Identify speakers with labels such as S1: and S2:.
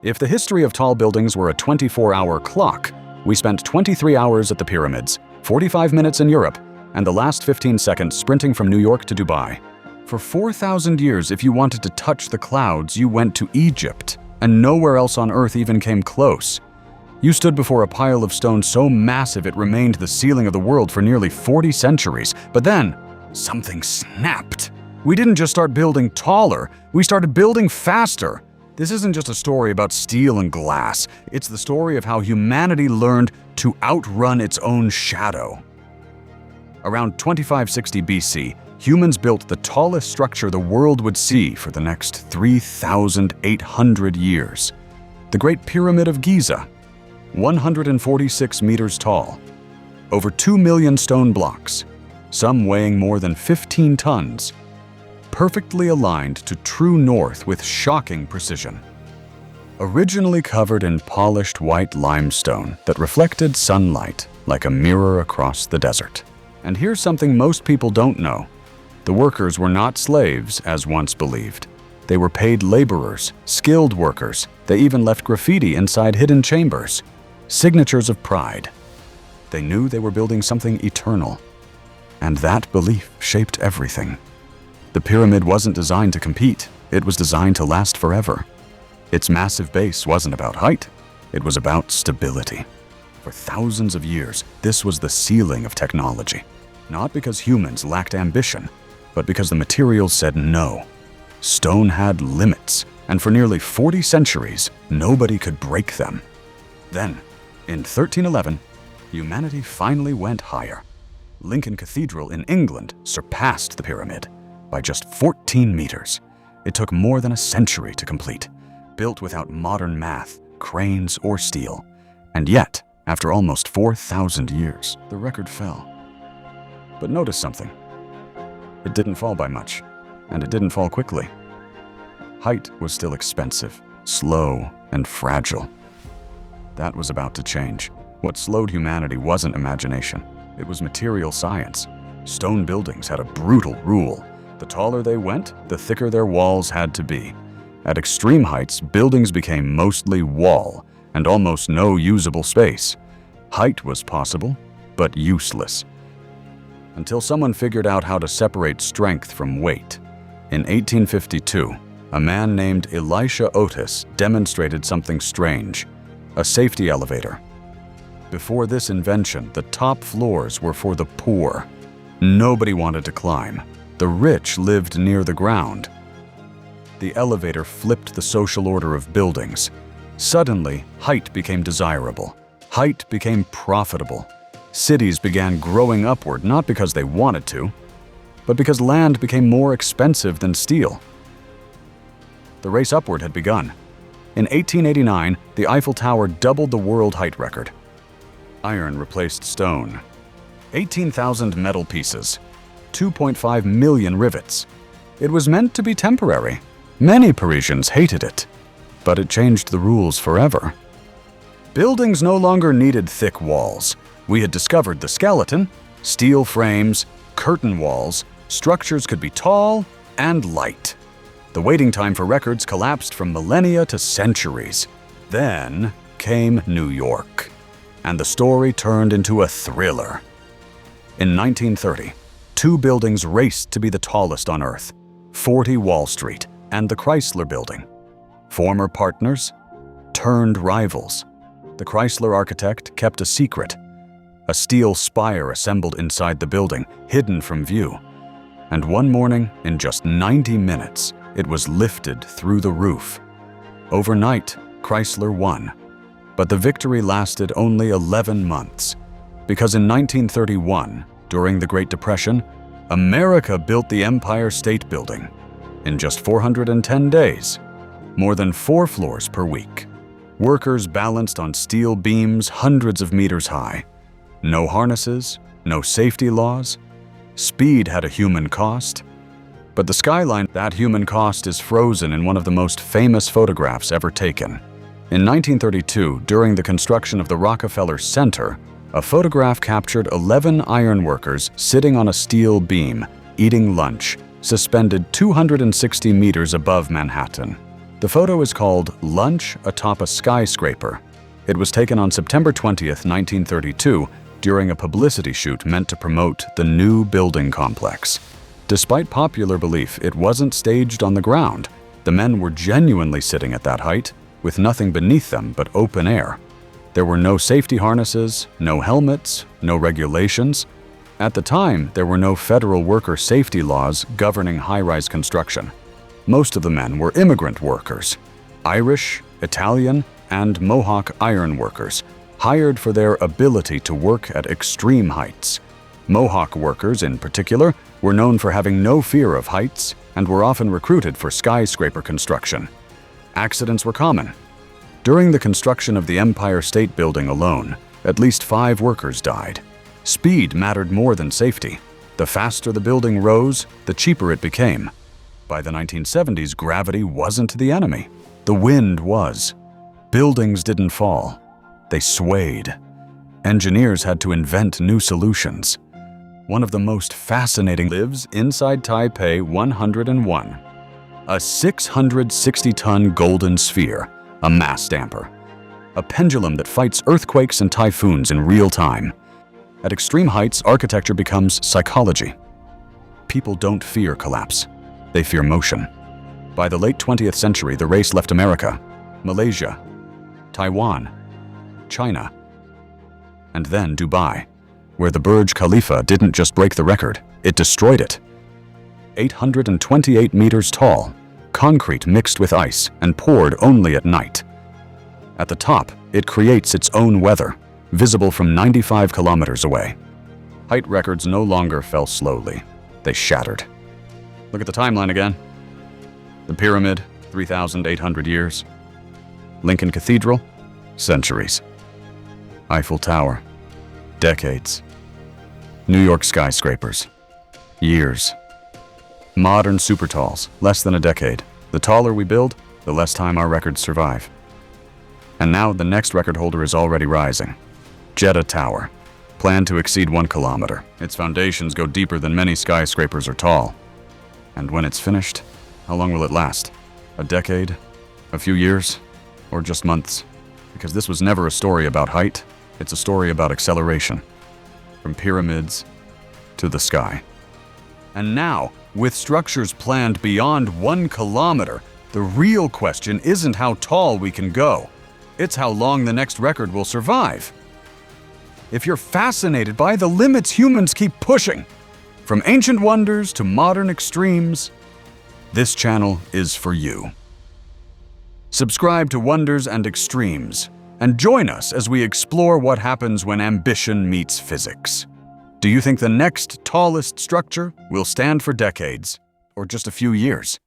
S1: If the history of tall buildings were a 24-hour clock, we spent 23 hours at the pyramids, 45 minutes in Europe, and the last 15 seconds sprinting from New York to Dubai. For 4,000 years, if you wanted to touch the clouds, you went to Egypt, and nowhere else on Earth even came close. You stood before a pile of stone so massive it remained the ceiling of the world for nearly 40 centuries. But then, something snapped. We didn't just start building taller, we started building faster. This isn't just a story about steel and glass. It's the story of how humanity learned to outrun its own shadow. Around 2560 BC, humans built the tallest structure the world would see for the next 3,800 years. The Great Pyramid of Giza, 146 meters tall, over 2 million stone blocks, some weighing more than 15 tons, perfectly aligned to true north with shocking precision. Originally covered in polished white limestone that reflected sunlight like a mirror across the desert. And here's something most people don't know. The workers were not slaves, as once believed. They were paid laborers, skilled workers. They even left graffiti inside hidden chambers. Signatures of pride. They knew they were building something eternal. And that belief shaped everything. The pyramid wasn't designed to compete. It was designed to last forever. Its massive base wasn't about height. It was about stability. For thousands of years, this was the ceiling of technology. Not because humans lacked ambition, but because the materials said no. Stone had limits, and for nearly 40 centuries, nobody could break them. Then, in 1311, humanity finally went higher. Lincoln Cathedral in England surpassed the pyramid by just 14 meters. It took more than a century to complete, built without modern math, cranes, or steel. And yet, after almost 4,000 years, the record fell. But notice something. It didn't fall by much, and it didn't fall quickly. Height was still expensive, slow, and fragile. That was about to change. What slowed humanity wasn't imagination. It was material science. Stone buildings had a brutal rule. The taller they went, the thicker their walls had to be. At extreme heights, buildings became mostly wall and almost no usable space. Height was possible, but useless. Until someone figured out how to separate strength from weight. In 1852, a man named Elisha Otis demonstrated something strange: a safety elevator. Before this invention, the top floors were for the poor. Nobody wanted to climb. The rich lived near the ground. The elevator flipped the social order of buildings. Suddenly, height became desirable. Height became profitable. Cities began growing upward not because they wanted to, but because land became more expensive than steel. The race upward had begun. In 1889, the Eiffel Tower doubled the world height record. Iron replaced stone. 18,000 metal pieces. 2.5 million rivets. It was meant to be temporary. Many Parisians hated it, but it changed the rules forever. Buildings no longer needed thick walls. We had discovered the skeleton, steel frames, curtain walls. Structures could be tall and light. The waiting time for records collapsed from millennia to centuries. Then came New York, and the story turned into a thriller. In 1930, two buildings raced to be the tallest on Earth: 40 Wall Street and the Chrysler Building. Former partners turned rivals. The Chrysler architect kept a secret: a steel spire assembled inside the building, hidden from view. And one morning, in just 90 minutes, it was lifted through the roof. Overnight, Chrysler won. But the victory lasted only 11 months. Because in 1931, during the Great Depression, America built the Empire State Building in just 410 days, more than 4 floors per week. Workers balanced on steel beams hundreds of meters high. No harnesses, no safety laws. Speed had a human cost. But the skyline, that human cost is frozen in one of the most famous photographs ever taken. In 1932, during the construction of the Rockefeller Center, a photograph captured 11 ironworkers sitting on a steel beam, eating lunch, suspended 260 meters above Manhattan. The photo is called Lunch Atop a Skyscraper. It was taken on September 20th, 1932, during a publicity shoot meant to promote the new building complex. Despite popular belief, it wasn't staged on the ground. The men were genuinely sitting at that height, with nothing beneath them but open air. There were no safety harnesses, no helmets, no regulations. At the time, there were no federal worker safety laws governing high-rise construction. Most of the men were immigrant workers, Irish, Italian, and Mohawk iron workers, hired for their ability to work at extreme heights. Mohawk workers, in particular, were known for having no fear of heights and were often recruited for skyscraper construction. Accidents were common. During the construction of the Empire State Building alone, at least 5 workers died. Speed mattered more than safety. The faster the building rose, the cheaper it became. By the 1970s, gravity wasn't the enemy. The wind was. Buildings didn't fall. They swayed. Engineers had to invent new solutions. One of the most fascinating lives inside Taipei 101. A 660-ton golden sphere, a mass damper. A pendulum that fights earthquakes and typhoons in real time. At extreme heights, architecture becomes psychology. People don't fear collapse. They fear motion. By the late 20th century, the race left America, Malaysia, Taiwan, China, and then Dubai, where the Burj Khalifa didn't just break the record, it destroyed it. 828 meters tall, concrete mixed with ice and poured only at night. At the top, it creates its own weather, visible from 95 kilometers away. Height records no longer fell slowly, they shattered. Look at the timeline again. The Pyramid, 3,800 years. Lincoln Cathedral, centuries. Eiffel Tower, decades. New York skyscrapers, years. Modern super talls, less than a decade. The taller we build, the less time our records survive. And now the next record holder is already rising. Jeddah Tower, planned to exceed 1 kilometer. Its foundations go deeper than many skyscrapers are tall. And when it's finished, how long will it last? A decade? A few years? Or just months? Because this was never a story about height, it's a story about acceleration. From pyramids to the sky. And now, with structures planned beyond 1 kilometer, the real question isn't how tall we can go. It's how long the next record will survive. If you're fascinated by the limits humans keep pushing, from ancient wonders to modern extremes, this channel is for you. Subscribe to Wonders and Extremes, and join us as we explore what happens when ambition meets physics. Do you think the next tallest structure will stand for decades, or just a few years?